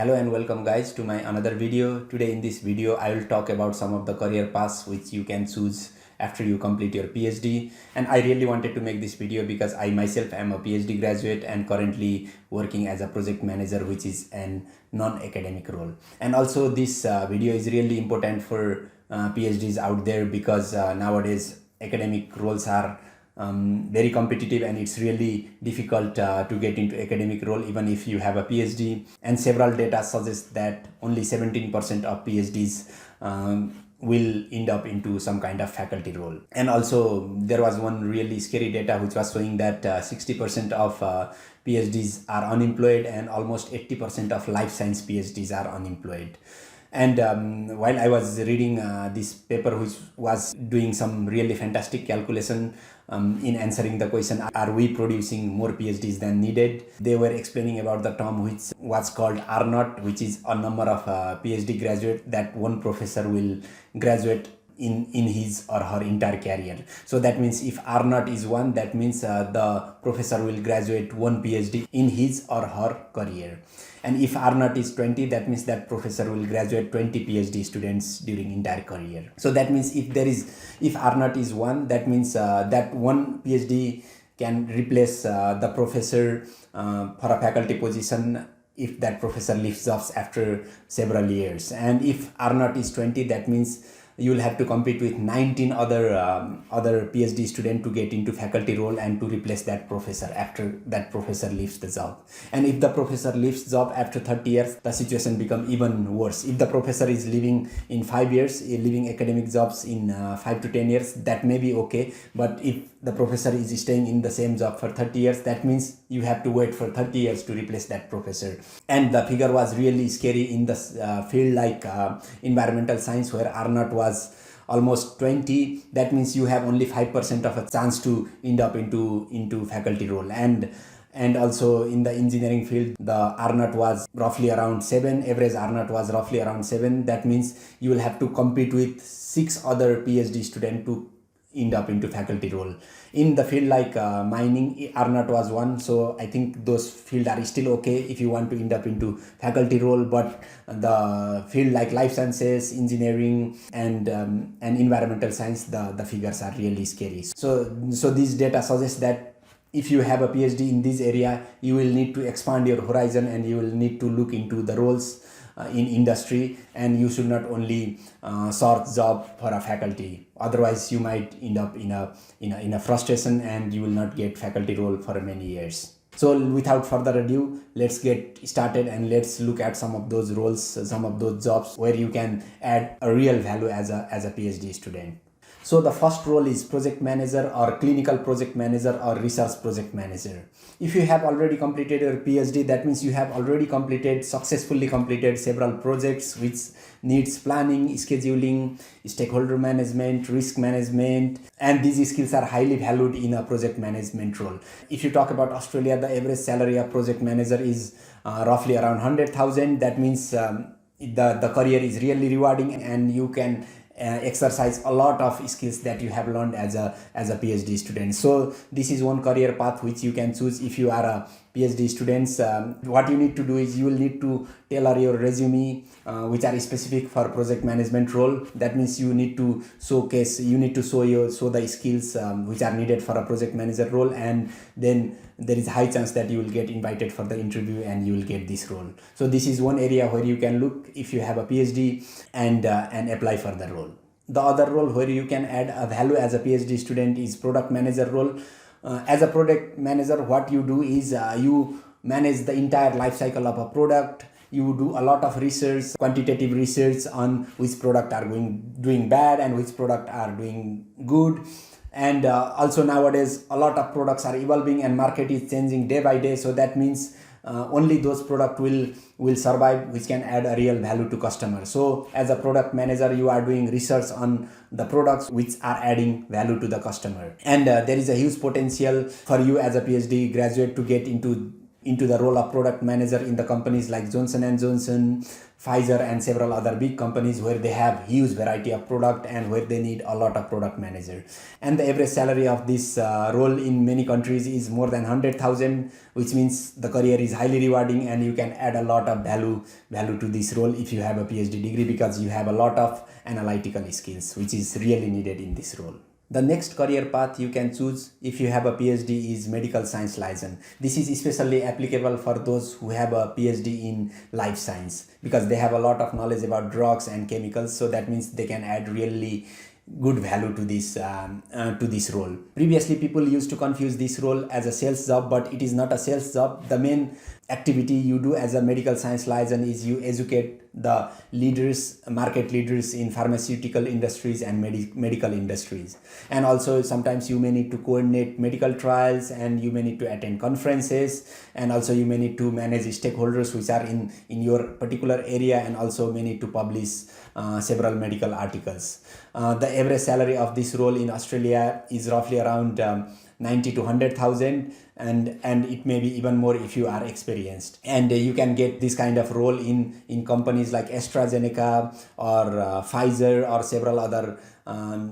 Hello and welcome guys to my another video. Today in this video I will talk about some of the career paths which you can choose after you complete your PhD, and I really wanted to make this video because I myself am a PhD graduate and currently working as a project manager, which is an non-academic role. And also this video is really important for PhDs out there because nowadays academic roles are very competitive and it's really difficult to get into academic role even if you have a PhD, and several data suggest that only 17% of PhDs will end up into some kind of faculty role. And also there was one really scary data which was showing that 60% of PhDs are unemployed and almost 80% of life science PhDs are unemployed. And while I was reading this paper which was doing some really fantastic calculation in answering the question, are we producing more PhDs than needed, they were explaining about the term which was called R naught, which is a number of PhD graduate that one professor will graduate in his or her entire career. So that means if R naught is 1, that means the professor will graduate 1 PhD in his or her career. And if R naught is 20, that means that professor will graduate 20 PhD students during entire career. So that means if R naught is 1, that means that one PhD can replace the professor for a faculty position if that professor leaves jobs after several years. And if R naught is 20, that means you will have to compete with 19 other PhD students to get into faculty role and to replace that professor after that professor leaves the job. And if the professor leaves job after 30 years, the situation becomes even worse. If the professor is leaving in 5 years, leaving academic jobs in 5 to 10 years, that may be okay. But if the professor is staying in the same job for 30 years, that means you have to wait for 30 years to replace that professor. And the figure was really scary in the field like environmental science, where R naught was almost 20. That means you have only 5% of a chance to end up into faculty role. And also in the engineering field, the R naught was roughly around 7, average R naught was roughly around 7. That means you will have to compete with 6 other PhD students to end up into faculty role. In the field like mining, R naught was 1, so I think those fields are still okay if you want to end up into faculty role. But the field like life sciences, engineering and environmental science, the figures are really scary. So these data suggest that if you have a PhD in this area, you will need to expand your horizon and you will need to look into the roles in industry, and you should not only search job for a faculty. Otherwise you might end up in a frustration and you will not get faculty role for many years. So without further ado, let's get started and let's look at some of those roles, some of those jobs where you can add a real value as a PhD student. So the first role is project manager or clinical project manager or research project manager. If you have already completed your PhD, that means you have already successfully completed several projects which needs planning, scheduling, stakeholder management, risk management, and these skills are highly valued in a project management role. If you talk about Australia, the average salary of project manager is roughly around 100,000. That means the career is really rewarding and you can exercise a lot of skills that you have learned as a PhD student. So this is one career path which you can choose if you are a PhD students. What you need to do is you will need to tailor your resume which are specific for project management role. That means you need to show the skills which are needed for a project manager role, and then there is a high chance that you will get invited for the interview and you will get this role. So this is one area where you can look if you have a PhD and apply for the role. The other role where you can add a value as a PhD student is product manager role. As a product manager, what you do is you manage the entire life cycle of a product. You do a lot of research, quantitative research on which product are doing bad and which product are doing good. And also nowadays a lot of products are evolving and market is changing day by day. So that means only those products will survive which can add a real value to customers. So as a product manager, you are doing research on the products which are adding value to the customer. And there is a huge potential for you as a PhD graduate to get into into the role of product manager in the companies like Johnson and Johnson, Pfizer, and several other big companies where they have huge variety of product and where they need a lot of product manager. And the average salary of this role in many countries is more than 100,000, which means the career is highly rewarding and you can add a lot of value to this role if you have a PhD degree, because you have a lot of analytical skills, which is really needed in this role. The next career path you can choose if you have a PhD is medical science liaison. This is especially applicable for those who have a PhD in life science, because they have a lot of knowledge about drugs and chemicals. So that means they can add really good value to this role. Previously, people used to confuse this role as a sales job, but it is not a sales job. The main activity you do as a medical science liaison is you educate the market leaders in pharmaceutical industries and medical industries. And also sometimes you may need to coordinate medical trials, and you may need to attend conferences, and also you may need to manage stakeholders which are in your particular area, and also may need to publish several medical articles. The average salary of this role in Australia is roughly around 90 to 100,000, and it may be even more if you are experienced. And you can get this kind of role in companies like AstraZeneca or Pfizer or several other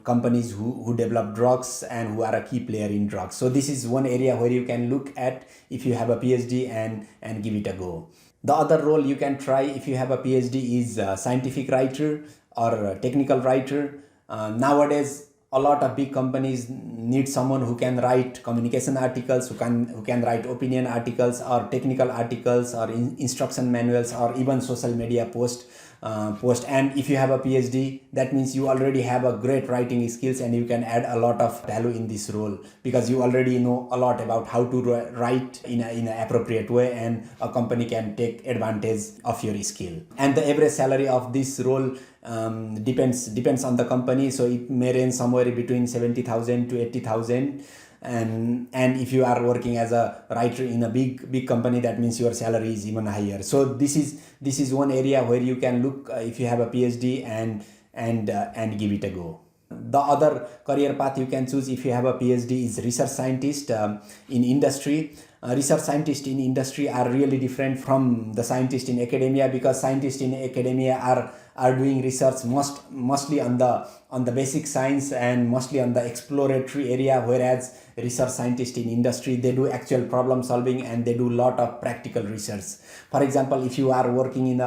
companies who develop drugs and who are a key player in drugs. So this is one area where you can look at if you have a PhD and give it a go. The other role you can try if you have a PhD is scientific writer or technical writer. Nowadays, a lot of big companies need someone who can write communication articles, who can write opinion articles or technical articles or instruction manuals or even social media post. And if you have a PhD, that means you already have a great writing skills, and you can add a lot of value in this role, because you already know a lot about how to write in an appropriate way, and a company can take advantage of your skill. And the average salary of this role depends on the company, so it may range somewhere between 70,000 to 80,000. And if you are working as a writer in a big company, that means your salary is even higher. So this is one area where you can look if you have a PhD and give it a go. The other career path you can choose if you have a PhD is research scientist in industry. Research scientists in industry are really different from the scientists in academia, because scientists in academia are doing research mostly on the basic science and mostly on the exploratory area, whereas research scientists in industry, they do actual problem solving and they do a lot of practical research. For example, if you are working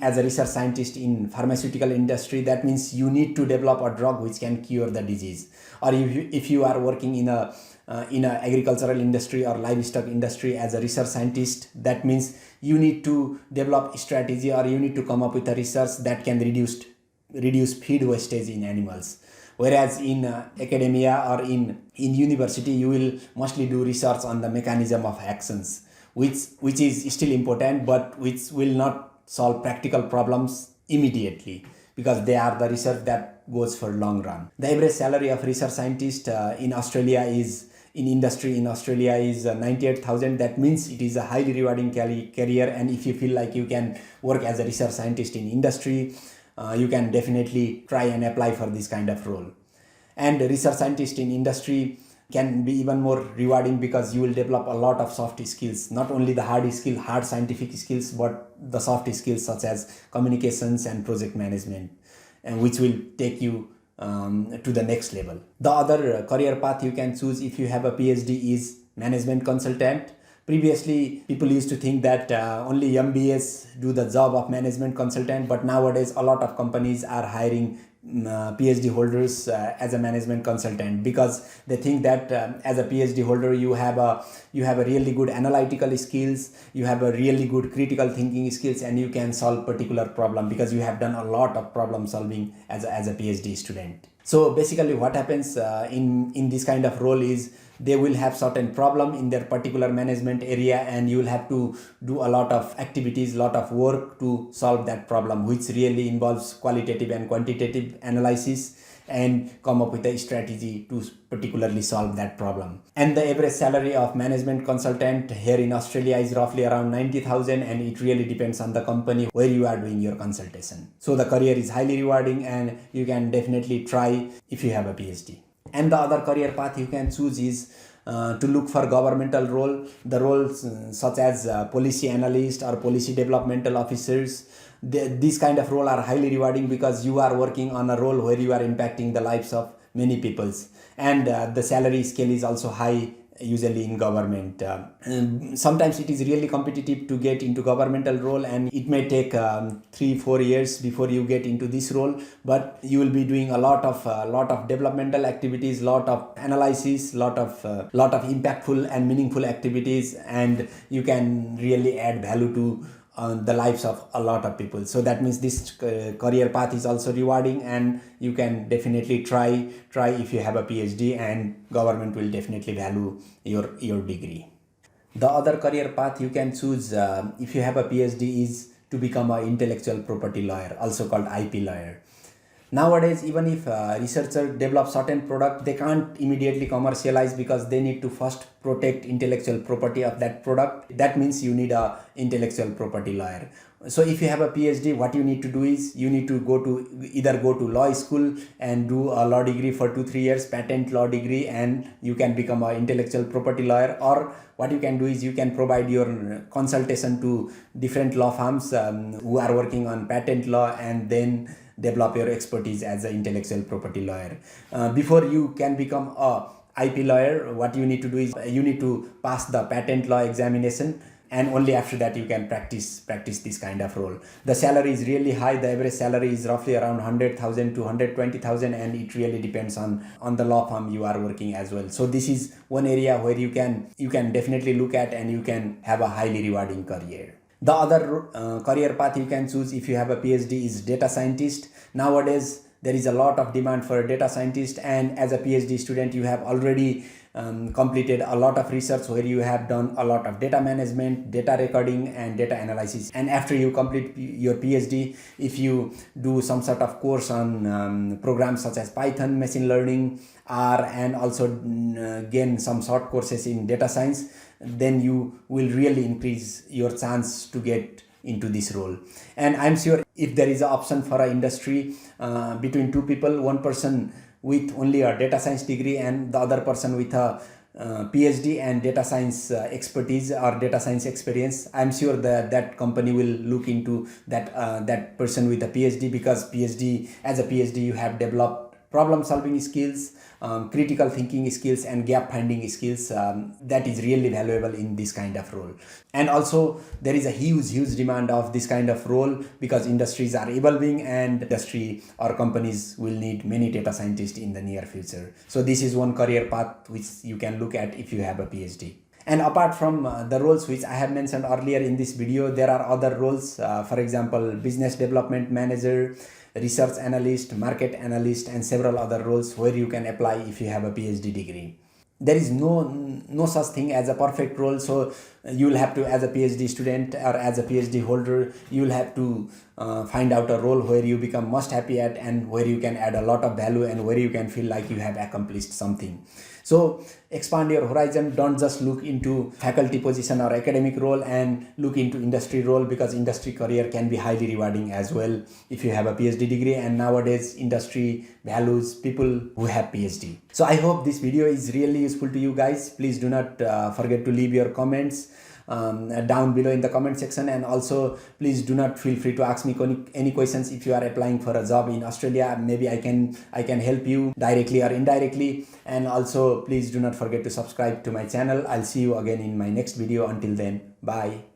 as a research scientist in pharmaceutical industry, that means you need to develop a drug which can cure the disease. Or if you are working in a agricultural industry or livestock industry as a research scientist, that means you need to develop strategy, or you need to come up with a research that can reduce feed wastage in animals. Whereas in academia or in university, you will mostly do research on the mechanism of actions, which is still important, but which will not solve practical problems immediately, because they are the research that goes for long run. The average salary of research scientist in industry in Australia is 98,000. That means it is a highly rewarding career, and if you feel like you can work as a research scientist in industry, you can definitely try and apply for this kind of role. And research scientist in industry can be even more rewarding, because you will develop a lot of soft skills, not only the hard scientific skills, but the soft skills such as communications and project management, and which will take you to the next level. The other career path you can choose if you have a PhD is management consultant. Previously, people used to think that only MBAs do the job of management consultant, but nowadays a lot of companies are hiring PhD holders as a management consultant, because they think that as a PhD holder you have a really good analytical skills, you have a really good critical thinking skills, and you can solve particular problem because you have done a lot of problem solving as a PhD student. So basically what happens in this kind of role is they will have certain problem in their particular management area, and you will have to do a lot of activities, lot of work to solve that problem, which really involves qualitative and quantitative analysis and come up with a strategy to particularly solve that problem. And the average salary of management consultant here in Australia is roughly around 90,000, and it really depends on the company where you are doing your consultation. So the career is highly rewarding, and you can definitely try if you have a PhD. And the other career path you can choose is to look for governmental role, the roles such as policy analyst or policy developmental officers. These kind of role are highly rewarding because you are working on a role where you are impacting the lives of many peoples, and the salary scale is also high usually in government. Sometimes it is really competitive to get into governmental role, and it may take 3-4 years before you get into this role, but you will be doing a lot of developmental activities, lot of analysis, lot of impactful and meaningful activities, and you can really add value to the lives of a lot of people. So that means this career path is also rewarding, and you can definitely try if you have a PhD, and government will definitely value your degree. The other career path you can choose if you have a PhD is to become an intellectual property lawyer, also called IP lawyer. Nowadays, even if researcher develop certain product, they can't immediately commercialize because they need to first protect intellectual property of that product. That means you need a intellectual property lawyer. So if you have a PhD, what you need to do is you need to either go to law school and do a law degree for 2-3 years, patent law degree, and you can become an intellectual property lawyer. Or what you can do is you can provide your consultation to different law firms who are working on patent law, and then develop your expertise as an intellectual property lawyer. Before you can become a IP lawyer, what you need to do is you need to pass the patent law examination, and only after that you can practice this kind of role. The salary is really high. The average salary is roughly around 100,000 to 120,000, and it really depends on the law firm you are working as well. So this is one area where you can definitely look at, and you can have a highly rewarding career. The other career path you can choose if you have a PhD is data scientist. Nowadays, there is a lot of demand for a data scientist, and as a PhD student, you have already completed a lot of research where you have done a lot of data management, data recording, and data analysis. And after you complete your PhD, if you do some sort of course on programs such as Python, machine learning, R, and also gain some short courses in data science, then you will really increase your chance to get into this role. And I'm sure if there is an option for an industry between two people, one person with only a data science degree and the other person with a PhD and data science expertise or data science experience, I'm sure that company will look into that person with a PhD, because as a PhD you have developed problem solving skills, critical thinking skills, and gap finding skills that is really valuable in this kind of role. And also there is a huge demand of this kind of role because industries are evolving, and industry or companies will need many data scientists in the near future. So this is one career path which you can look at if you have a PhD. And apart from the roles which I have mentioned earlier in this video, there are other roles, for example, business development manager, research analyst, market analyst, and several other roles where you can apply if you have a PhD degree. There is no such thing as a perfect role, so you will have to, as a PhD student or as a PhD holder, you will have to find out a role where you become most happy at, and where you can add a lot of value, and where you can feel like you have accomplished something. So expand your horizon. Don't just look into faculty position or academic role, and look into industry role, because industry career can be highly rewarding as well if you have a PhD degree, and nowadays industry values people who have PhD. So I hope this video is really useful to you guys. Please do not forget to leave your comments down below in the comment section, and also please do not feel free to ask me any questions if you are applying for a job in Australia. Maybe I can help you directly or indirectly. And also please do not forget to subscribe to my channel. I'll see you again in my next video. Until then, bye.